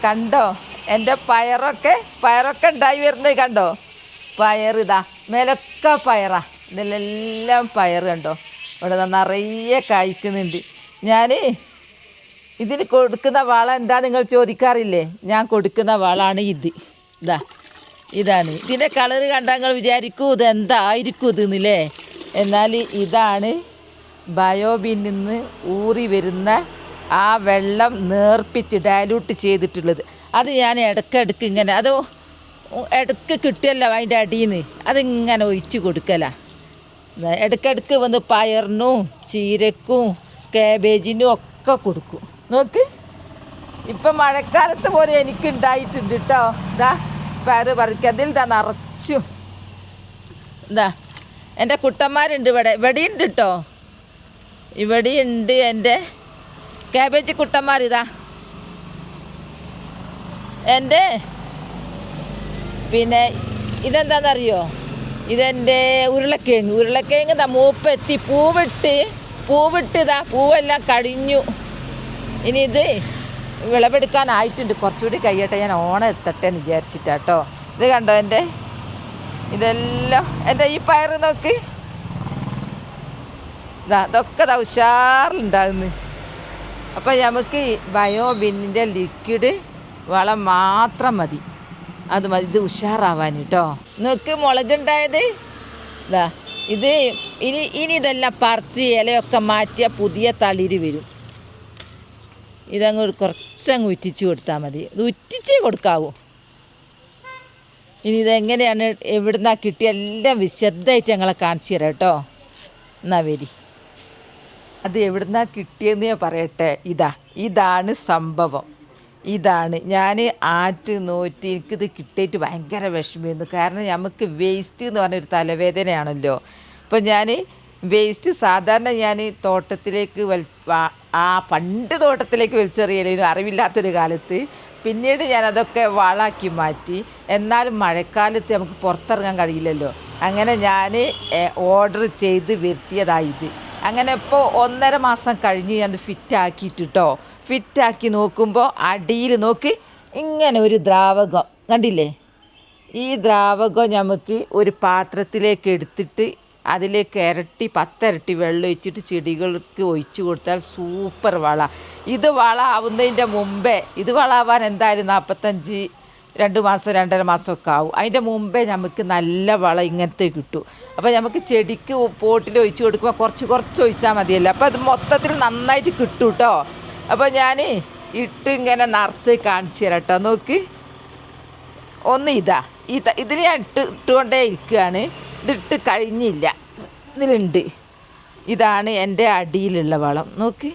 കണ്ടോ എൻ്റെ പയറൊക്കെ ഉണ്ടായി വരുന്നത് കണ്ടോ? പയറിതാ മേലൊക്കെ പയറാ, ഇതിലെല്ലാം പയർ കണ്ടോ? ഇവിടെ നിറയെ കായ്ക്കുന്നുണ്ട്. ഞാൻ ഇതിന് കൊടുക്കുന്ന വളം എന്താ നിങ്ങൾ ചോദിക്കാറില്ലേ? ഞാൻ കൊടുക്കുന്ന വളമാണ് ഇതാണ്. ഇതിൻ്റെ കളറ് കണ്ടാൽ നിങ്ങൾ വിചാരിക്കൂ ഇത് എന്തായിരിക്കും ഇതെന്നില്ലേ? എന്നാൽ ഇതാണ് ബയോബിന്നിൽ നിന്ന് ഊറി വരുന്ന ആ വെള്ളം നേർപ്പിച്ച് ഡയലൂട്ട് ചെയ്തിട്ടുള്ളത്. അത് ഞാൻ ഇടയ്ക്കിടയ്ക്ക് ഇങ്ങനെ ഇടയ്ക്ക് കിട്ടിയല്ലോ അതിൻ്റെ അടിയിൽ നിന്ന് അതിങ്ങനെ ഒഴിച്ച് കൊടുക്കല. ഇടയ്ക്കിടയ്ക്ക് വന്ന് പയറിനും ചീരക്കും കാബേജിനും ഒക്കെ കൊടുക്കും. നോക്ക്, ഇപ്പം മഴക്കാലത്ത് പോലെ എനിക്ക് ഉണ്ടായിട്ടുണ്ട് കേട്ടോ. പയർ പറിക്കതിൽ നിറച്ചും എൻ്റെ കുട്ടന്മാരുണ്ട് ഇവിടെയുണ്ട് കേട്ടോ. ഇവിടെയുണ്ട് എൻ്റെ കാബേജ് കുട്ടന്മാർ. എൻ്റെ പിന്നെ ഇതെന്താണെന്നറിയോ? ഇതെൻ്റെ ഉരുളക്കിഴങ്ങ് മൂപ്പെത്തി പൂവിട്ട് പൂവെല്ലാം കഴിഞ്ഞു. ഇനി ഇത് വിളവെടുക്കാനായിട്ടുണ്ട്. കുറച്ചുകൂടി കഴിയട്ടെ, ഞാൻ ഓണം എത്തട്ടെ എന്ന് വിചാരിച്ചിട്ടാട്ടോ. ഇത് കണ്ടോ ഇതെല്ലാം എൻ്റെ ഈ പയർ നോക്ക്, ഇതൊക്കെ ഉഷാറിലുണ്ടാകുന്നു. അപ്പം നമുക്ക് ബയോബിന്നിൻ്റെ ലിക്വിഡ് വളം മാത്രം മതി, അത് മതി ഇത് ഉഷാറാവാൻ കേട്ടോ. നോക്ക് മുളകുണ്ടായത് ഇത് ഇനി ഇതെല്ലാം പറിച്ച് ഇലയൊക്കെ മാറ്റിയാൽ പുതിയ തളിര് വരും. ഇതങ്ങ് കുറച്ചങ്ങ് ഉറ്റിച്ച് കൊടുത്താൽ മതി. ഇത് ഉറ്റിച്ചേ കൊടുക്കാവൂ. ഇനി ഇതെങ്ങനെയാണ് എവിടുന്നാ കിട്ടിയ എല്ലാം വിശദമായിട്ട് ഞങ്ങളെ കാണിച്ചു തരാം കേട്ടോ. എന്നാ വരി, അത് എവിടുന്നാ കിട്ടിയെന്ന് ഞാൻ പറയട്ടെ. ഇതാണ് സംഭവം. ഞാൻ നോറ്റി എനിക്കിത് കിട്ടിയിട്ട് ഭയങ്കര വിഷമമായിരുന്നു. കാരണം നമുക്ക് വേസ്റ്റ് എന്ന് പറഞ്ഞൊരു തലവേദനയാണല്ലോ. അപ്പം ഞാൻ വേസ്റ്റ് സാധാരണ ഞാൻ തോട്ടത്തിലേക്ക് പണ്ട് തോട്ടത്തിലേക്ക് വലിച്ചെറിയലും അറിവില്ലാത്തൊരു കാലത്ത്. പിന്നീട് ഞാനതൊക്കെ വളമാക്കി മാറ്റി. എന്നാലും മഴക്കാലത്ത് നമുക്ക് പുറത്തിറങ്ങാൻ കഴിയില്ലല്ലോ. അങ്ങനെ ഞാൻ ഓർഡർ ചെയ്ത് വരുത്തിയതായത്. അങ്ങനെ ഇപ്പോൾ 1.5 മാസം കഴിഞ്ഞ് ഞാൻ ഫിറ്റാക്കിയിട്ടോ. ഫിറ്റാക്കി നോക്കുമ്പോൾ അടിയിൽ നോക്ക് ഇങ്ങനെ ഒരു ദ്രാവകം കണ്ടില്ലേ? ഈ ദ്രാവകം നമുക്ക് ഒരു പാത്രത്തിലേക്ക് എടുത്തിട്ട് അതിലേക്ക് 10 ഇരട്ടി വെള്ളം ഒഴിച്ചിട്ട് ചെടികൾക്ക് ഒഴിച്ചു കൊടുത്താൽ സൂപ്പർ വള. ഇത് വള ആവുന്നതിൻ്റെ മുമ്പേ, ഇത് വളാവാൻ എന്തായാലും 2 മാസം 2.5 മാസമൊക്കെ ആവും. അതിൻ്റെ മുമ്പേ നമുക്ക് നല്ല വളം ഇങ്ങനത്തെ കിട്ടും. അപ്പോൾ നമുക്ക് ചെടിക്ക് പോട്ടിൽ ഒഴിച്ച് കൊടുക്കുമ്പോൾ കുറച്ച് ഒഴിച്ചാൽ മതിയല്ലോ. അപ്പോൾ അത് മൊത്തത്തിൽ നന്നായിട്ട് കിട്ടും കേട്ടോ. അപ്പോൾ ഞാൻ ഇങ്ങനെ നിറച്ച് കാണിച്ചു തരാം കേട്ടോ. നോക്ക്, ഒന്ന് ഇതിന് ഞാൻ ഇട്ടുകൊണ്ടേ ഇരിക്കുകയാണ്. ഇതിട്ട് കഴിഞ്ഞില്ല, ഇതിലുണ്ട്. ഇതാണ് എൻ്റെ അടിയിലുള്ള വളം. നോക്ക്,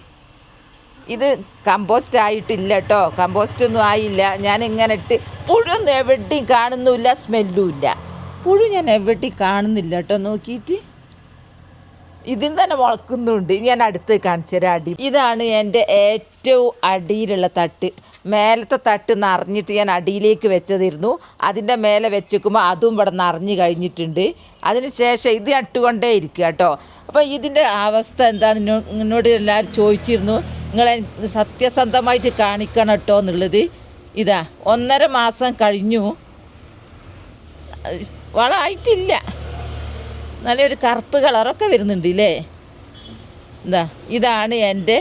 ഇത് കമ്പോസ്റ്റ് ആയിട്ടില്ല കേട്ടോ. കമ്പോസ്റ്റൊന്നും ആയില്ല. ഞാൻ ഇങ്ങനെ ഇട്ട് പുഴൊന്നും എവിടെയും കാണുന്നില്ല, സ്മെല്ലും ഇല്ല. പുഴു ഞാൻ എവിടെയും കാണുന്നില്ല കേട്ടോ. നോക്കിയിട്ട് ഇതിൽ തന്നെ മുളക്കുന്നുണ്ട്. ഞാൻ അടുത്ത് കാണിച്ചു തരാം. അടി ഇതാണ് എൻ്റെ ഏറ്റവും അടിയിലുള്ള തട്ട്. മേലത്തെ തട്ട് നിറഞ്ഞിട്ട് ഞാൻ അടിയിലേക്ക് വെച്ചതിരുന്നു. അതിൻ്റെ മേലെ വെച്ചേക്കുമ്പോൾ അതും ഇവിടെ നിറഞ്ഞു കഴിഞ്ഞിട്ടുണ്ട്. അതിന് ശേഷം ഇത് നട്ടുകൊണ്ടേ ഇരിക്കുക കേട്ടോ. അപ്പോൾ ഇതിൻ്റെ അവസ്ഥ എന്താണെന്ന് എന്നോട് എല്ലാവരും ചോദിച്ചിരുന്നു. നിങ്ങളെ സത്യസന്ധമായിട്ട് കാണിക്കണം കേട്ടോ എന്നുള്ളത്. 1.5 മാസം കഴിഞ്ഞു, വളമായിട്ടില്ല. നല്ലൊരു കറുപ്പ് കളറൊക്കെ വരുന്നുണ്ട് ഇല്ലേ? ഇതാണ് എൻ്റെ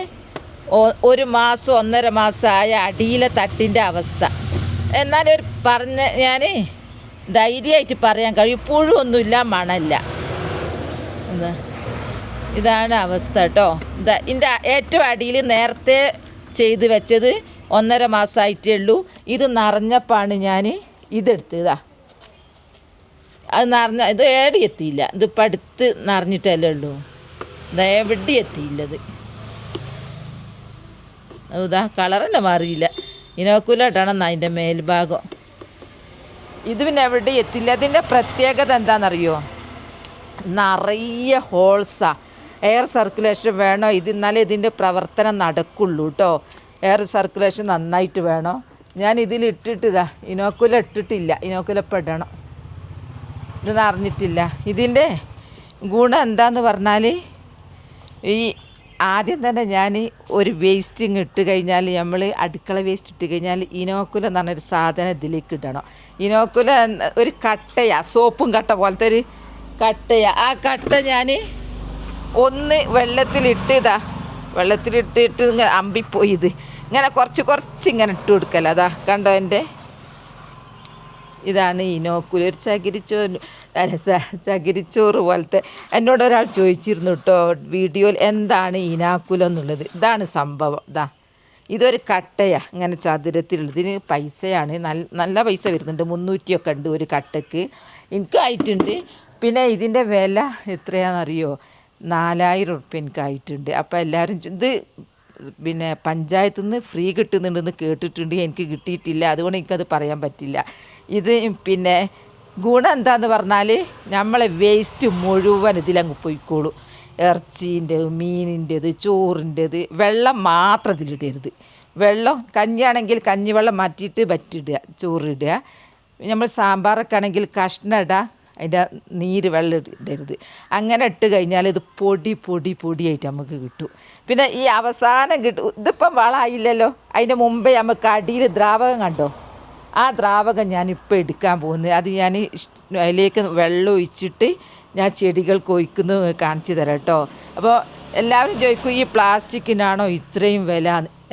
1 മാസം 1.5 മാസമായ അടിയിലെ തട്ടിൻ്റെ അവസ്ഥ. എന്നാലും ഞാൻ ധൈര്യമായിട്ട് പറയാൻ കഴിയും, പുഴുവൊന്നുമില്ല, മണമില്ല. ഇതാണ് അവസ്ഥ കേട്ടോ. ഇതിൻ്റെ ഏറ്റവും അടിയിൽ നേരത്തെ ചെയ്ത് വെച്ചത് 1.5 മാസമായിട്ടേ ഉള്ളൂ. ഇത് നിറഞ്ഞപ്പാണ് ഞാൻ ഇതെടുത്തത്. അത് ഇത് ഏടി എത്തിയില്ല. ഇതിപ്പോൾ അടുത്ത് നിറഞ്ഞിട്ടല്ലേ ഉള്ളൂ. എവിടെ എത്തിയില്ലത്. കളർ തന്നെ മാറിയില്ല. ഇനോക്കുലായിട്ടാണ് അതിൻ്റെ മേൽഭാഗം. ഇത് പിന്നെ എവിടെ എത്തില്ല. അതിൻ്റെ പ്രത്യേകത എന്താണെന്നറിയോ? നിറയെ ഹോൾസാണ്. എയർ സർക്കുലേഷൻ വേണോ എന്നാലേ ഇതിൻ്റെ പ്രവർത്തനം നടക്കുള്ളൂ കേട്ടോ. എയർ സർക്കുലേഷൻ നന്നായിട്ട് വേണം. ഞാൻ ഇതിലിട്ടിട്ട് ഇനോക്കുല ഇട്ടിട്ടില്ല. ഇനോക്കുല ഇടണം. ഇത് അറിഞ്ഞിട്ടില്ല. ഇതിൻ്റെ ഗുണം എന്താന്ന് പറഞ്ഞാൽ ഈ ആദ്യം തന്നെ ഞാൻ ഒരു വേസ്റ്റ് ഇട്ട് കഴിഞ്ഞാൽ നമ്മൾ അടുക്കള വേസ്റ്റ് ഇട്ട് കഴിഞ്ഞാൽ ഇനോക്കുല എന്ന് പറഞ്ഞൊരു സാധനം ഇതിലേക്ക് ഇടണം. ഇനോക്കുല ഒരു കട്ടയാ, സോപ്പും കട്ട പോലത്തെ ഒരു കട്ടയാ. ആ കട്ട ഞാൻ ഒന്ന് വെള്ളത്തിലിട്ടിട്ട് ഇങ്ങനെ അമ്പിപ്പോയി ഇത് ഇങ്ങനെ കുറച്ച് ഇങ്ങനെ ഇട്ട് കൊടുക്കല. അതാ കണ്ടോ എൻ്റെ ഇതാണ് ഇനോക്കുല. ഒരു ചകിരിച്ചോറ് പോലത്തെ. എന്നോട് ഒരാൾ ചോദിച്ചിരുന്നു കേട്ടോ വീഡിയോയിൽ എന്താണ് ഇനാക്കുല എന്നുള്ളത്. ഇതാണ് സംഭവം. ഇതൊരു കട്ടയാണ്, ഇങ്ങനെ ചതുരത്തിലുള്ളത്. ഇതിന് പൈസയാണ്, നല്ല പൈസ വരുന്നുണ്ട്. 300 ഉണ്ട് ഒരു കട്ടക്ക്. എനിക്കായിട്ടുണ്ട്. പിന്നെ ഇതിൻ്റെ വില എത്രയാണെന്നറിയോ? 4000 ഉറുപ്പ്യ എനിക്കായിട്ടുണ്ട്. അപ്പോൾ എല്ലാവരും ഇത് പിന്നെ പഞ്ചായത്തിൽ നിന്ന് ഫ്രീ കിട്ടുന്നുണ്ടെന്ന് കേട്ടിട്ടുണ്ട്. എനിക്ക് കിട്ടിയിട്ടില്ല, അതുകൊണ്ട് എനിക്കത് പറയാൻ പറ്റില്ല. ഇത് പിന്നെ ഗുണം എന്താണെന്ന് പറഞ്ഞാൽ നമ്മളെ വേസ്റ്റ് മുഴുവൻ ഇതിലങ്ങ് പോയിക്കോളൂ. ഇറച്ചീൻ്റെത്, മീനിൻ്റെത്, ചോറിൻ്റെത്. വെള്ളം മാത്രം ഇതിലിടരുത്. വെള്ളം കഞ്ഞിയാണെങ്കിൽ കഞ്ഞിവെള്ളം മാറ്റിയിട്ട് വറ്റിടുക, ചോറിടുക. നമ്മൾ സാമ്പാറൊക്കെ ആണെങ്കിൽ കഷ്ണം ഇടുക, അതിൻ്റെ നീര് വെള്ളം ഇടരുത്. അങ്ങനെ ഇട്ട് കഴിഞ്ഞാൽ ഇത് പൊടിയായിട്ട് നമുക്ക് കിട്ടും. പിന്നെ ഈ അവസാനം കിട്ടും. ഇതിപ്പം വളമായില്ലല്ലോ, അതിൻ്റെ മുമ്പേ നമുക്ക് അടിയിൽ ദ്രാവകം കണ്ടോ? ആ ദ്രാവകം ഞാനിപ്പോൾ എടുക്കാൻ പോകുന്നത്. അത് ഞാൻ അതിലേക്ക് വെള്ളം ഒഴിച്ചിട്ട് ഞാൻ ചെടികൾക്ക് ഒഴിക്കുന്നത് കാണിച്ചു തരാം കേട്ടോ. അപ്പോൾ എല്ലാവരും ചോദിക്കും ഈ പ്ലാസ്റ്റിക്കിനാണോ ഇത്രയും വില?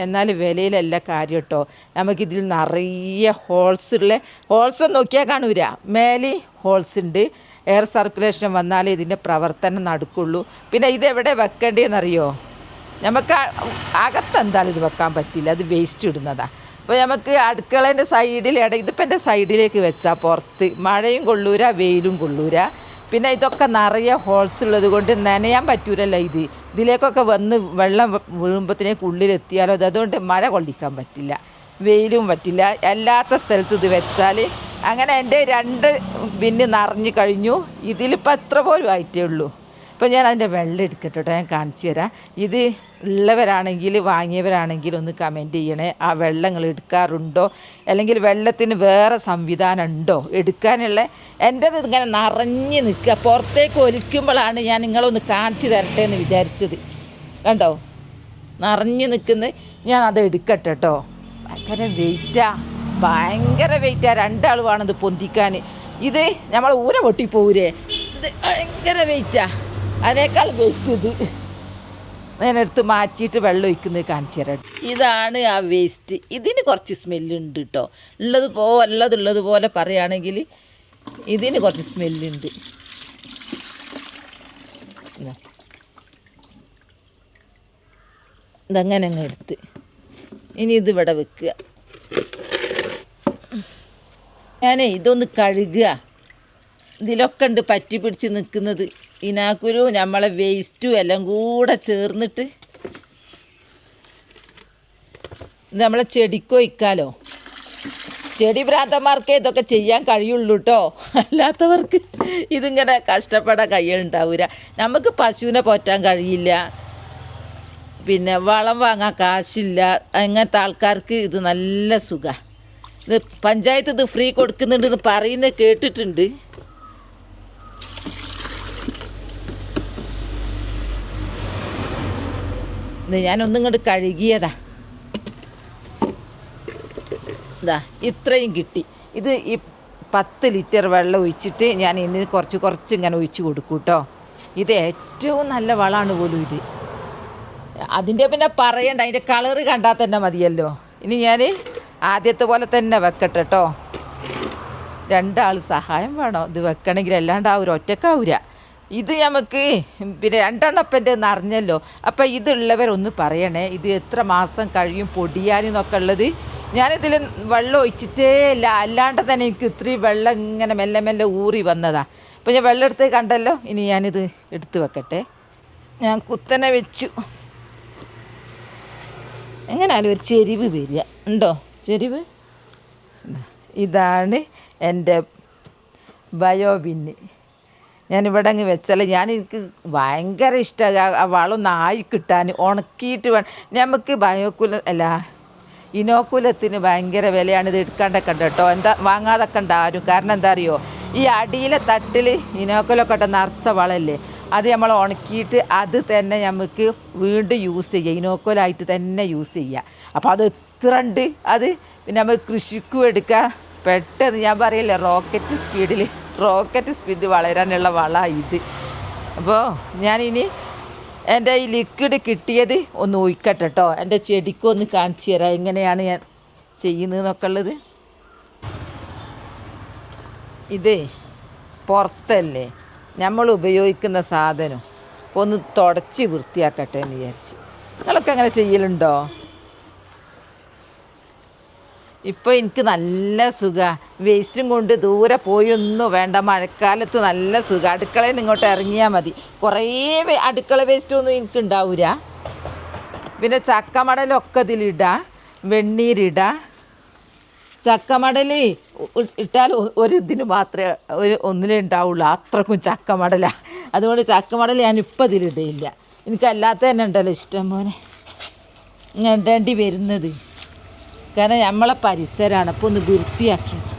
എന്നാൽ വിലയിലല്ല കാര്യം കേട്ടോ. നമുക്കിതിൽ നിറയെ ഹോൾസ് നോക്കിയാൽ കാണൂല, മേലെ ഹോൾസ് ഉണ്ട്. എയർ സർക്കുലേഷൻ വന്നാലേ ഇതിൻ്റെ പ്രവർത്തനം നടക്കുള്ളൂ. പിന്നെ ഇതെവിടെ വെക്കേണ്ടതെന്നറിയോ? നമുക്ക് അകത്തെന്തായാലും ഇത് വെക്കാൻ പറ്റില്ല, അത് വേസ്റ്റ് ഇടുന്നതാണ്. അപ്പോൾ നമുക്ക് അടുക്കളേൻ്റെ സൈഡിൽ ഇതിപ്പോൾ എൻ്റെ സൈഡിലേക്ക് വെച്ചാൽ പുറത്ത് മഴയും കൊള്ളൂര, വെയിലും കൊള്ളൂര. പിന്നെ ഇതൊക്കെ നിറയെ ഹോൾസ് ഉള്ളത് കൊണ്ട് നനയാൻ പറ്റൂലല്ലോ. ഇതിലേക്കൊക്കെ വന്ന് വെള്ളം വീഴുമ്പോഴത്തേക്ക് ഉള്ളിലെത്തിയാലോ. അതുകൊണ്ട് മഴ കൊള്ളിക്കാൻ പറ്റില്ല, വെയിലും പറ്റില്ല. അല്ലാത്ത സ്ഥലത്ത് ഇത് വെച്ചാൽ അങ്ങനെ എൻ്റെ 2 ബിന്ന് നിറഞ്ഞു കഴിഞ്ഞു. ഇതിലിപ്പോൾ എത്ര പോലും ആയിട്ടേ ഉള്ളൂ. അപ്പോൾ ഞാൻ അതിൻ്റെ വെള്ളം എടുക്കട്ടെ കേട്ടോ, ഞാൻ കാണിച്ചു തരാം. ഇത് ഉള്ളവരാണെങ്കിൽ വാങ്ങിയവരാണെങ്കിൽ ഒന്ന് കമൻറ്റ് ചെയ്യണേ. ആ വെള്ളം നിങ്ങൾ എടുക്കാറുണ്ടോ, അല്ലെങ്കിൽ വെള്ളത്തിന് വേറെ സംവിധാനം ഉണ്ടോ എടുക്കാനുള്ള? എൻ്റെത് ഇങ്ങനെ നിറഞ്ഞ് നിൽക്കുക. പുറത്തേക്ക് ഒലിക്കുമ്പോഴാണ് ഞാൻ നിങ്ങളൊന്ന് കാണിച്ചു തരട്ടെ എന്ന് വിചാരിച്ചത്. കണ്ടോ നിറഞ്ഞ് നിൽക്കുന്നത്. ഞാൻ അത് എടുക്കട്ടെ കേട്ടോ. ഭയങ്കര വെയിറ്റാണ്. 2 ആൾ വേണം ഇത് പൊന്തിക്കാൻ. ഇത് നമ്മൾ ഊര പൊട്ടിപ്പോകൂരേ, ഇത് ഭയങ്കര വെയിറ്റാണ്. അതിനേക്കാൾ വെയിറ്റ് ഇത്. ഞാനെടുത്ത് മാറ്റിയിട്ട് വെള്ളം ഒഴിക്കുന്നത് കാണിച്ചു തരാം. ഇതാണ് ആ വേസ്റ്റ്. ഇതിന് കുറച്ച് സ്മെല്ലുണ്ട് കേട്ടോ. ഉള്ളതുപോലെ പറയുകയാണെങ്കിൽ ഇതിന് കുറച്ച് സ്മെല്ലുണ്ട്. ഇതങ്ങനെ അങ്ങ് എടുത്ത് ഇനി ഇതിവിടെ വെക്കുക. ഞാനേ ഇതൊന്ന് കഴുകുക. ഇതിലൊക്കെ ഉണ്ട് പറ്റി പിടിച്ച് നിൽക്കുന്നത്. ഇനാക്കുരു നമ്മളെ വേസ്റ്റും എല്ലാം കൂടെ ചേർന്നിട്ട് ഇത് നമ്മളെ ചെടിക്ക് ഒഴിക്കാലോ. ചെടി ഭ്രാന്തന്മാർക്കേ ഇതൊക്കെ ചെയ്യാൻ കഴിയുള്ളൂ കേട്ടോ. അല്ലാത്തവർക്ക് ഇതിങ്ങനെ കഷ്ടപ്പെടാൻ കഴിയുണ്ടാവില്ല. നമുക്ക് പശുവിനെ പോറ്റാൻ കഴിയില്ല, പിന്നെ വളം വാങ്ങാൻ കാശില്ല. അങ്ങനത്തെ ആൾക്കാർക്ക് ഇത് നല്ല സുഖമാണ്. ഇത് പഞ്ചായത്ത് ഇത് ഫ്രീ കൊടുക്കുന്നുണ്ടെന്ന് പറയുന്നത് കേട്ടിട്ടുണ്ട്. ഞാനൊന്നും ഇങ്ങോട്ട് കഴുകിയതാ. ഇത്രയും കിട്ടി. ഇത് ഈ 10 ലിറ്റർ വെള്ളം ഒഴിച്ചിട്ട് ഞാൻ ഇനി കുറച്ച് ഇങ്ങനെ ഒഴിച്ച് കൊടുക്കും കേട്ടോ. ഇത് ഏറ്റവും നല്ല വളമാണ് പോലും ഇത്. അതിൻ്റെ പിന്നെ പറയണ്ട, അതിൻ്റെ കളറ് കണ്ടാൽ തന്നെ മതിയല്ലോ. ഇനി ഞാൻ ആദ്യത്തെ പോലെ തന്നെ വെക്കട്ടെ കേട്ടോ. 2 ആൾ സഹായം വേണം ഇത് വെക്കണമെങ്കിൽ, അല്ലാണ്ട് ആ ഒരു ഒറ്റക്കാവൂര. ഇത് നമുക്ക് പിന്നെ 2 എണ്ണപ്പൻ്റെ നിറഞ്ഞല്ലോ. അപ്പം ഇതുള്ളവരൊന്ന് പറയണേ, ഇത് എത്ര മാസം കഴിയും പൊടിയാനെന്നൊക്കെ ഉള്ളത്. ഞാനിതിൽ വെള്ളം ഒഴിച്ചിട്ടേ ഇല്ല, അല്ലാണ്ട് തന്നെ എനിക്ക് ഇത്രയും വെള്ളം ഇങ്ങനെ മെല്ലെ ഊറി വന്നതാണ്. അപ്പോൾ ഞാൻ വെള്ളം എടുത്ത് കണ്ടല്ലോ. ഇനി ഞാനിത് എടുത്ത് വെക്കട്ടെ. ഞാൻ കുത്തനെ വെച്ചു. എങ്ങനെയാലും ഒരു ചെരിവ് വരിക ഉണ്ടോ? ചെരിവ്. ഇതാണ് എൻ്റെ ബയോബിന്ന്. ഞാനിവിടെ അങ്ങ് വെച്ചാൽ എനിക്ക് ഭയങ്കര ഇഷ്ടമാണ് ആ വളം ആയി കിട്ടാൻ. ഉണക്കിയിട്ട് വേണം നമുക്ക്. ഇനോക്കുലത്തിന് ഭയങ്കര വിലയാണ്. ഇത് എടുക്കാണ്ടൊക്കെ ഉണ്ട് കേട്ടോ. എന്താ വാങ്ങാതൊക്കെ ഉണ്ട് ആരും. കാരണം എന്താ അറിയോ, ഈ അടിയിലെ തട്ടിൽ ഇനോക്കുലൊക്കെ നിറച്ച വളമല്ലേ, അത് നമ്മൾ ഉണക്കിയിട്ട് അത് തന്നെ നമുക്ക് വീണ്ടും യൂസ് ചെയ്യുക, ഇനോക്കോലായിട്ട് തന്നെ യൂസ് ചെയ്യുക. അപ്പോൾ അത് എത്ര ഉണ്ട് അത്. പിന്നെ നമ്മൾ കൃഷിക്കും എടുക്കുക. പെട്ടെന്ന് ഞാൻ പറയില്ലേ റോക്കറ്റ് സ്പീഡിൽ വളരാനുള്ള വളമാണ് ഇത്. അപ്പോൾ ഞാനിനി എൻ്റെ ഈ ലിക്വിഡ് കിട്ടിയത് ഒന്ന് ഒഴിക്കട്ടെ കേട്ടോ. എൻ്റെ ചെടിക്കൊന്ന് കാണിച്ചു തരാം എങ്ങനെയാണ് ഞാൻ ചെയ്യുന്നതെന്നൊക്കെ ഉള്ളത്. ഇത് പുറത്തല്ലേ നമ്മൾ ഉപയോഗിക്കുന്ന സാധനം, ഒന്ന് തുടച്ച് വൃത്തിയാക്കട്ടെ എന്ന് വിചാരിച്ച്. നിങ്ങളൊക്കെ അങ്ങനെ ചെയ്യലുണ്ടോ? ഇപ്പോൾ എനിക്ക് നല്ല സുഖമാണ്. വേസ്റ്റും കൊണ്ട് ദൂരെ പോയൊന്നും വേണ്ട. മഴക്കാലത്ത് നല്ല സുഖം. അടുക്കളയിൽ നിന്ന് ഇങ്ങോട്ട് ഇറങ്ങിയാൽ മതി. കുറേ അടുക്കള വേസ്റ്റൊന്നും എനിക്ക് ഉണ്ടാവില്ല. പിന്നെ ചക്കമടലൊക്കെ ഇതിലിടാം, വെണ്ണീരിടുക. ചക്കമടൽ ഇട്ടാൽ ഒരു ഇതിന് മാത്രമേ ഒന്നിലേ ഉണ്ടാവുള്ളൂ, അത്രക്കും ചക്കമടല. അതുകൊണ്ട് ചക്കമടൽ ഞാനിപ്പോൾ ഇതിലിടയില്ല. എനിക്കല്ലാത്ത തന്നെ ഉണ്ടല്ലോ ഇഷ്ടം പോലെ ഇങ്ങനെ ഇടേണ്ടി വരുന്നത്. കാരണം നമ്മളെ പരിസരമാണ്. അപ്പോൾ ഒന്ന് വൃത്തിയാക്കിയത്.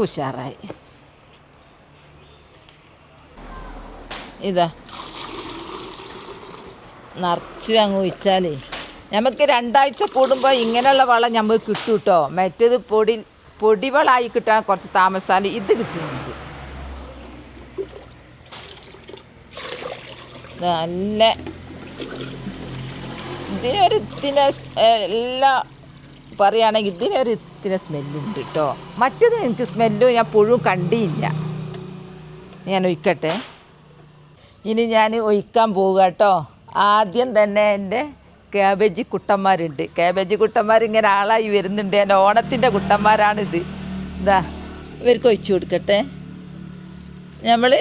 ഉഷാറായി. ഇതാ നിറച്ച് അങ്ങ് ഒഴിച്ചാൽ നമുക്ക് 2 ആഴ്ച കൂടുമ്പോൾ ഇങ്ങനെയുള്ള വളം നമുക്ക് കിട്ടും കേട്ടോ. മറ്റേത് പൊടിവളമായി കിട്ടാൻ കുറച്ച് താമസാലും ഇത് കിട്ടുന്നുണ്ട്. നല്ല ഇതിനൊരിത്തിനെ എല്ലാം പറയുകയാണെങ്കിൽ ഇതിനൊരിത്തിനെ സ്മെല്ലുണ്ട് കേട്ടോ. മറ്റേത് എനിക്ക് സ്മെല്ലും ഞാൻ എപ്പോഴും കണ്ടിയില്ല. ഞാൻ ഒഴിക്കട്ടെ. ഇനി ഞാൻ ഒഴിക്കാൻ പോവുക കേട്ടോ. ആദ്യം തന്നെ എൻ്റെ കാബേജ് കുട്ടന്മാരുണ്ട്. കാബേജ് കുട്ടന്മാർ ഇങ്ങനെ ആളായി വരുന്നുണ്ട്. എൻ്റെ ഓണത്തിൻ്റെ കുട്ടന്മാരാണിത്. ഇതാ ഇവർക്ക് ഒഴിച്ചു കൊടുക്കട്ടെ. നമ്മൾ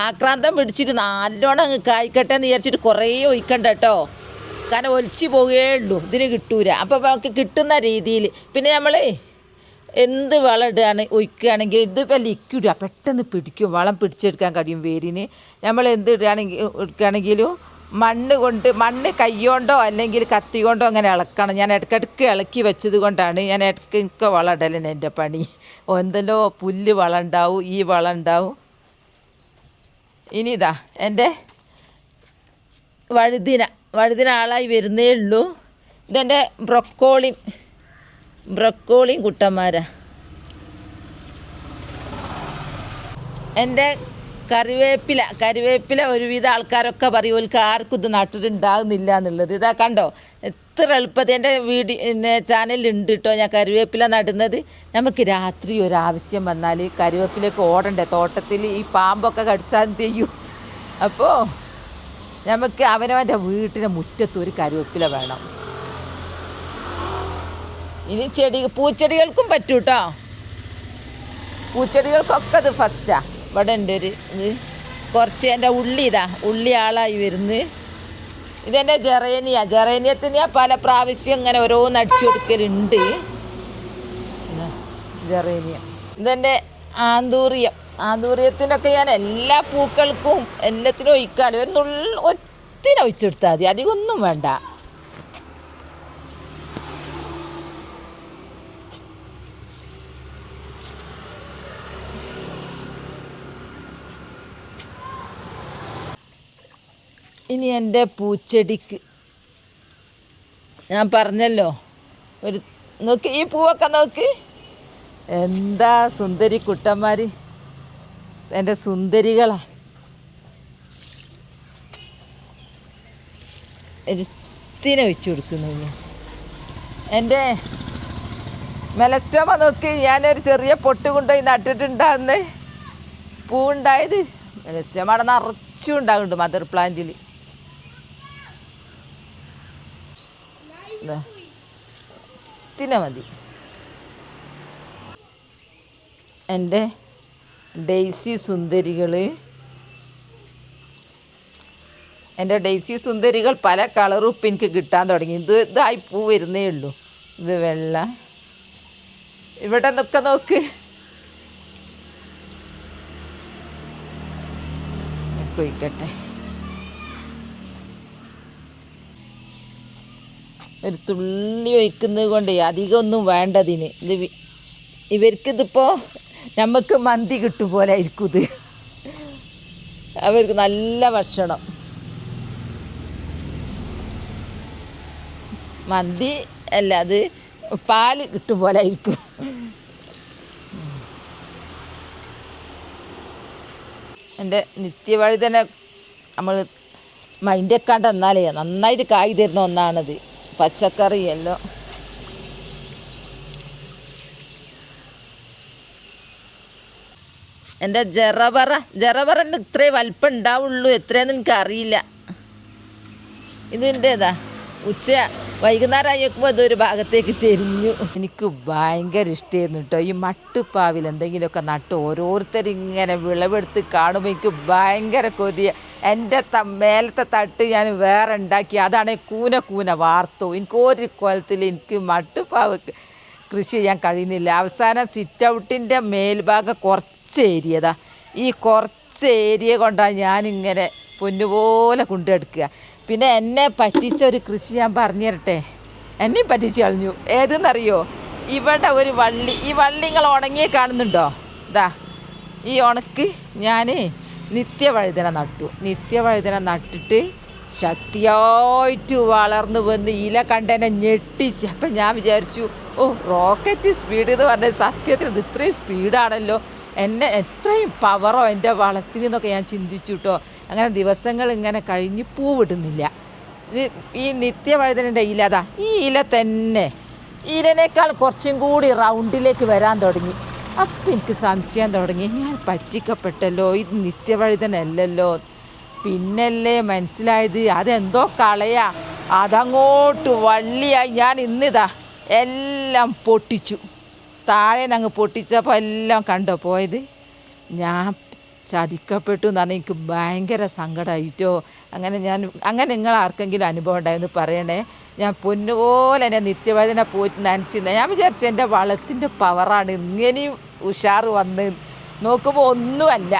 ആക്രാന്തം പിടിച്ചിട്ട് നല്ലോണം അങ്ങ് കായ്ക്കട്ടെ എന്ന് വിചാരിച്ചിട്ട് കുറേ ഒഴിക്കണ്ട കേട്ടോ. കാരണം ഒലിച്ച് പോവുകയുള്ളൂ, ഇതിന് കിട്ടൂല. അപ്പോൾ നമുക്ക് കിട്ടുന്ന രീതിയിൽ പിന്നെ നമ്മൾ എന്ത് വളം ഇടുകയാണ് ഒഴിക്കുകയാണെങ്കിൽ ഇതിപ്പോൾ ലിക്വിഡാണ്, പെട്ടെന്ന് പിടിക്കും, വളം പിടിച്ചെടുക്കാൻ കഴിയും വേരിന്. നമ്മൾ എന്ത് എടുക്കുകയാണെങ്കിലും മണ്ണ് കൈകൊണ്ടോ അല്ലെങ്കിൽ കത്തി കൊണ്ടോ അങ്ങനെ ഇളക്കണം. ഞാൻ ഇടയ്ക്കിടയ്ക്ക് ഇളക്കി വെച്ചത് കൊണ്ടാണ് ഞാൻ ഇടയ്ക്ക് വളം ഇടലാണ് എൻ്റെ പണി. എന്തെല്ലോ പുല്ല് വളം ഉണ്ടാവും, ഈ വളം ഉണ്ടാവും. ഇനി ഇതാ എൻ്റെ വഴുതിന ആളായി വരുന്നേ ഉള്ളൂ. ഇതെൻ്റെ ബ്രൊക്കോളിയും കുട്ടന്മാരാ. എൻ്റെ കറിവേപ്പില ഒരുവിധ ആൾക്കാരൊക്കെ പറയും ഓൽക്ക് ആർക്കും ഇത് നട്ടിട്ടുണ്ടാകുന്നില്ല എന്നുള്ളത്. ഇതാ കണ്ടോ എത്ര എളുപ്പത്തിൽ എൻ്റെ ചാനലിലുണ്ട് കേട്ടോ ഞാൻ കറിവേപ്പില നടുന്നത്. നമുക്ക് രാത്രി ഒരാവശ്യം വന്നാൽ കറിവേപ്പിലേക്ക് ഓടണ്ടേ, തോട്ടത്തിൽ ഈ പാമ്പൊക്കെ കടിച്ചാൽ ചെയ്യും. അപ്പോൾ നമുക്ക് അവനവൻ്റെ വീട്ടിൻ്റെ മുറ്റത്ത് ഒരു കറിവേപ്പില വേണം. ഇനി പൂച്ചെടികൾക്കും പറ്റും കേട്ടോ. പൂച്ചെടികൾക്കൊക്കെ ഇത് ഫസ്റ്റാണ്. ഇവിടെ ഉണ്ട് ഒരു ഇത് കുറച്ച്. എൻ്റെ ഉള്ളി ആളായി വരുന്നത്. ഇതെൻ്റെ ജെറേനിയത്തിന് ഞാൻ പല പ്രാവശ്യം ഇങ്ങനെ ഓരോന്ന് അടിച്ചു കൊടുക്കലുണ്ട്. ജെറേനിയ. ഇതെൻ്റെ ആന്തൂറിയത്തിനൊക്കെ ഞാൻ എല്ലാ പൂക്കൾക്കും എല്ലാത്തിനും ഒഴിക്കാലും ഒത്തിരി ഒഴിച്ചെടുത്താൽ മതി, അധികമൊന്നും വേണ്ട. ഇനി എൻ്റെ പൂച്ചെടിക്ക് ഞാൻ പറഞ്ഞല്ലോ നോക്ക്, ഈ പൂവൊക്കെ നോക്ക്, എന്താ സുന്ദരി കുട്ടന്മാർ, എൻ്റെ സുന്ദരികളാ. എടുത്തിനെ വെച്ച് കൊടുക്കുന്നു. എൻ്റെ മെലസ്റ്റോമ നോക്ക്, ഞാനൊരു ചെറിയ പൊട്ട് കൊണ്ടുപോയി നട്ടിട്ടുണ്ടാകുന്നേ പൂവുണ്ടായത്. മെലസ്റ്റോമ അവിടെ നിറച്ചും ഉണ്ടാകുന്നുണ്ട് മദർ പ്ലാന്റിൽ. ത്തിനെ മതി. എൻ്റെ ഡെയ്സി സുന്ദരികൾ പല കളറും ഇപ്പം എനിക്ക് കിട്ടാൻ തുടങ്ങി. ഇതായി പൂ വരുന്നേ ഉള്ളൂ. ഇത് വെള്ള. ഇവിടെ നിന്നൊക്കെ നോക്ക്, ഒഴിക്കട്ടെ. ഒരു തുള്ളി ഒഴിക്കുന്നത് കൊണ്ട് അധികം ഒന്നും വേണ്ടതിന്. ഇവർക്കിതിപ്പോൾ നമുക്ക് മന്തി കിട്ടും പോലെ ആയിരിക്കും ഇത്. അവർക്ക് നല്ല ഭക്ഷണം. മന്തി അല്ല, അത് പാല് കിട്ടും പോലെ ആയിരിക്കും. എൻ്റെ നിത്യവഴുതന നമ്മൾ മൈൻഡെക്കാണ്ട് എന്നാലേ നന്നായിട്ട് കായ് തരുന്ന ഒന്നാണത്. പച്ചക്കറിയല്ലോ. എൻ്റെ ജറബറിന് ഇത്രേ വലിപ്പം ഉണ്ടാവുള്ളൂ, എത്രയെന്ന് എനിക്കറിയില്ല. ഇതിൻ്റേതാ വൈകുന്നേരം ആയിക്കുമ്പോൾ അതൊരു ഭാഗത്തേക്ക് ചെരിഞ്ഞു. എനിക്ക് ഭയങ്കര ഇഷ്ടമായിരുന്നു കേട്ടോ ഈ മട്ടുപ്പാവിൽ എന്തെങ്കിലുമൊക്കെ നട്ട് ഓരോരുത്തരിങ്ങനെ വിളവെടുത്ത് കാണുമ്പോൾ എനിക്ക് ഭയങ്കര കൊതിയ. എൻ്റെ മേലത്തെ തട്ട് ഞാൻ വേറെ ഉണ്ടാക്കി, അതാണെങ്കിൽ കൂന വാർത്തു. എനിക്ക് ഒരു കൊലത്തിൽ എനിക്ക് മട്ടുപ്പാവ് കൃഷി ചെയ്യാൻ കഴിയുന്നില്ല. അവസാനം സിറ്റ് ഔട്ടിൻ്റെ മേൽഭാഗം കുറച്ച് ഏരിയതാ, ഈ കുറച്ച് ഏരിയ കൊണ്ടാണ് ഞാനിങ്ങനെ പൊന്നുപോലെ കൊണ്ടെടുക്കുക. പിന്നെ എന്നെ പറ്റിച്ച ഒരു കൃഷി ഞാൻ പറഞ്ഞു തരട്ടെ. എന്നെയും പറ്റിച്ച് കളഞ്ഞു. ഏതെന്നറിയോ? ഇവിടെ ഒരു വള്ളി, ഈ വള്ളിങ്ങൾ ഉണങ്ങിയേ കാണുന്നുണ്ടോ? ഇതാ ഈ ഉണക്ക് ഞാൻ നിത്യവഴുതന നട്ടു. നിത്യവഴുതന നട്ടിട്ട് ശക്തിയായിട്ട് വളർന്നു വന്ന് ഇല കണ്ടെന്നെ ഞെട്ടിച്ച്. അപ്പം ഞാൻ വിചാരിച്ചു, റോക്കറ്റ് സ്പീഡ് എന്ന് പറഞ്ഞത് സത്യത്തിൽ ഇത് ഇത്രയും സ്പീഡാണല്ലോ, എന്നെ എത്രയും പവറോ എൻ്റെ വളത്തിന് എന്നൊക്കെ ഞാൻ ചിന്തിച്ചു കേട്ടോ. അങ്ങനെ ദിവസങ്ങൾ ഇങ്ങനെ കഴിഞ്ഞ് പൂവിടുന്നില്ല. ഈ നിത്യവഴുതനൻ്റെ ഇല, അതാ ഈ ഇല തന്നെ ഇലനേക്കാൾ കുറച്ചും കൂടി റൗണ്ടിലേക്ക് വരാൻ തുടങ്ങി. അപ്പം എനിക്ക് സംശയം തുടങ്ങി, ഞാൻ പറ്റിക്കപ്പെട്ടല്ലോ, ഇത് നിത്യവഴുതനല്ലല്ലോ. പിന്നല്ലേ മനസ്സിലായത് അതെന്തോ കളയാ, അതങ്ങോട്ട് വള്ളിയായി. ഞാൻ ഇന്നിതാ എല്ലാം പൊട്ടിച്ചു. താഴെ അങ്ങ് പൊട്ടിച്ചപ്പോൾ എല്ലാം കണ്ടോ പോയത്. ഞാൻ ചതിക്കപ്പെട്ടു എന്ന് പറഞ്ഞാൽ എനിക്ക് ഭയങ്കര സങ്കടമായിട്ടോ. അങ്ങനെ നിങ്ങൾ ആർക്കെങ്കിലും അനുഭവം ഉണ്ടായെന്ന് പറയണേ. ഞാൻ പൊന്നുപോലെ എൻ്റെ നിത്യവഴുതന പോയിട്ട് നനച്ചിരുന്ന. ഞാൻ വിചാരിച്ചു എൻ്റെ വളത്തിൻ്റെ പവറാണ് ഇങ്ങനെയും ഉഷാറ് വന്ന്. നോക്കുമ്പോൾ ഒന്നുമല്ല,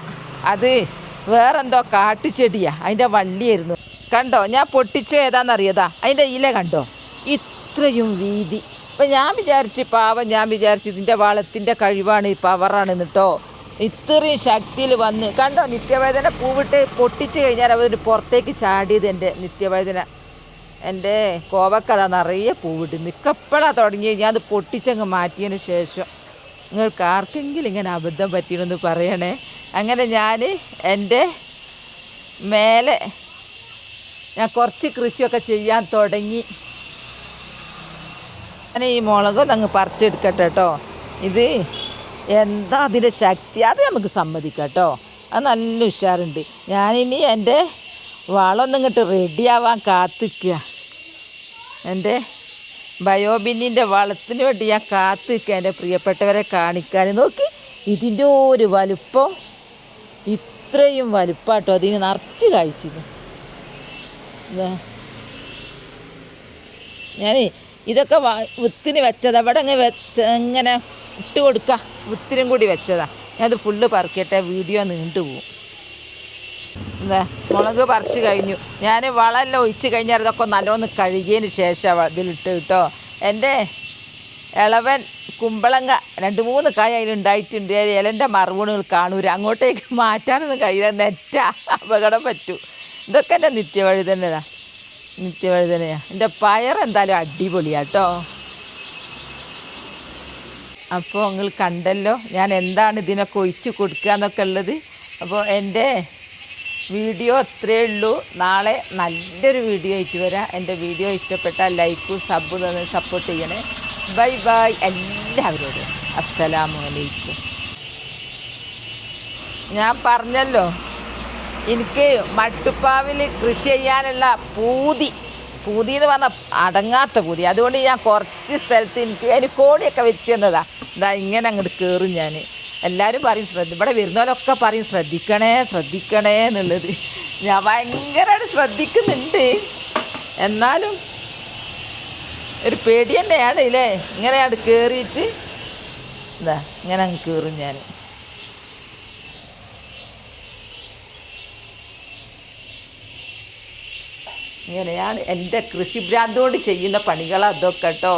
അത് വേറെന്തോ കാട്ടുചെടിയാണ്, അതിൻ്റെ വള്ളിയായിരുന്നു. കണ്ടോ ഞാൻ പൊട്ടിച്ച ഏതാണെന്നറിയതാ, അതിൻ്റെ ഇല കണ്ടോ ഇത്രയും വീതി. അപ്പം ഞാൻ വിചാരിച്ച് പാവം, ഞാൻ വിചാരിച്ച് ഇതിൻ്റെ വളത്തിൻ്റെ കഴിവാണ്, പവറാണ് കേട്ടോ. ഇത്രയും ശക്തിയിൽ വന്ന് കണ്ടോ നിത്യവഴുതന പൂവിട്ട് പൊട്ടിച്ച് കഴിഞ്ഞാൽ അവർ പുറത്തേക്ക് ചാടിയത്. എൻ്റെ നിത്യവഴുതന, എൻ്റെ കോവക്കഥ നിറയെ പൂവിട്ട് നിൽക്കപ്പോഴാണ് തുടങ്ങി. ഞാൻ അത് പൊട്ടിച്ചങ്ങ് മാറ്റിയതിന് ശേഷം. നിങ്ങൾക്ക് ആർക്കെങ്കിലും ഇങ്ങനെ അബദ്ധം പറ്റിയെന്ന് പറയണേ. അങ്ങനെ ഞാൻ എൻ്റെ മേലെ ഞാൻ കുറച്ച് കൃഷിയൊക്കെ ചെയ്യാൻ തുടങ്ങി. ഞാൻ ഈ മുളകൊന്ന് അങ്ങ് പറിച്ചെടുക്കട്ടെ കേട്ടോ. ഇത് എന്താ അതിൻ്റെ ശക്തി, അത് നമുക്ക് സമ്മതിക്കാം കേട്ടോ. അത് നല്ല ഉഷാറുണ്ട്. ഞാനിനി എൻ്റെ വളമൊന്നും ഇങ്ങോട്ട് റെഡിയാവാൻ കാത്തിക്കുക. എൻ്റെ ബയോബിന്നിൻ്റെ വളത്തിന് വേണ്ടി ഞാൻ കാത്തിക്കുക, എൻ്റെ പ്രിയപ്പെട്ടവരെ കാണിക്കാൻ. നോക്കി ഇതിൻ്റെ ഒരു വലുപ്പം, ഇത്രയും വലുപ്പാട്ടോ. അതിന് നിറച്ച് കായ്ച്ചില്ല. ഞാൻ ഇതൊക്കെ വിത്തിന് വെച്ചതാണ്. അവിടെ ഇങ്ങനെ ഇട്ട് കൊടുക്കുക, വിത്തിനും കൂടി വെച്ചതാണ്. ഞാനത് ഫുള്ള് പറിക്കട്ടെ, വീഡിയോ നീണ്ടുപോകും. എന്താ മുളക് പറിച്ച് കഴിഞ്ഞു. ഞാൻ വളമെല്ലാം ഒഴിച്ച് കഴിഞ്ഞാൽ ഇതൊക്കെ നല്ലോണം കഴുകിയതിന് ശേഷം ഇതിലിട്ട് കേട്ടോ. എൻ്റെ ഇളവൻ കുമ്പളങ്ങ 2-3 കായ അതിലുണ്ടായിട്ടുണ്ട്. ഇലൻ്റെ മറുപണുകൾ കാണൂല, അങ്ങോട്ടേക്ക് മാറ്റാനൊന്നും കഴിയില്ല, നെറ്റാ, അപകടം പറ്റൂ. ഇതൊക്കെ എൻ്റെ നിത്യവഴുതനയാണ്. എൻ്റെ പയർ എന്തായാലും അടിപൊളിയാട്ടോ. അപ്പോൾ നിങ്ങൾ കണ്ടല്ലോ ഞാൻ എന്താണ് ഇതിനൊക്കെ ഒഴിച്ച് കൊടുക്കുക എന്നൊക്കെ ഉള്ളത്. അപ്പോൾ എൻ്റെ വീഡിയോ അത്രയേ ഉള്ളൂ. നാളെ നല്ലൊരു വീഡിയോ ആയിട്ട് വരാം. എൻ്റെ വീഡിയോ ഇഷ്ടപ്പെട്ടാൽ ലൈക്കും സബ്ബും തന്ന് സപ്പോർട്ട് ചെയ്യണേ. ബൈ ബൈ എല്ലാവരോടും. അസ്സലാമു അലൈക്കും. ഞാൻ പറഞ്ഞല്ലോ എനിക്ക് മട്ടുപ്പാവിൽ കൃഷി ചെയ്യാനുള്ള പൂതി എന്ന് പറഞ്ഞാൽ അടങ്ങാത്ത പൂതി. അതുകൊണ്ട് ഞാൻ കുറച്ച് സ്ഥലത്ത് അതിന് കോടിയൊക്കെ വെച്ച് തന്നതാണ്. ഇതാ ഇങ്ങനെ അങ്ങോട്ട് കയറും ഞാൻ. എല്ലാവരും പറയും ഇവിടെ വരുന്നവരൊക്കെ പറയും ശ്രദ്ധിക്കണേ എന്നുള്ളത്. ഞാൻ ഭയങ്കരമായിട്ട് ശ്രദ്ധിക്കുന്നുണ്ട്, എന്നാലും ഒരു പേടി തന്നെയാണ് ഇല്ലേ. ഇങ്ങനെ അങ്ങോട്ട് കയറിയിട്ട് ഇതാ ഇങ്ങനെ അങ്ങ് കയറും ഞാൻ. ഇങ്ങനെയാണ് എൻ്റെ കൃഷിഭ്രാന്തോട് ചെയ്യുന്ന പണികൾ അതൊക്കെ കേട്ടോ.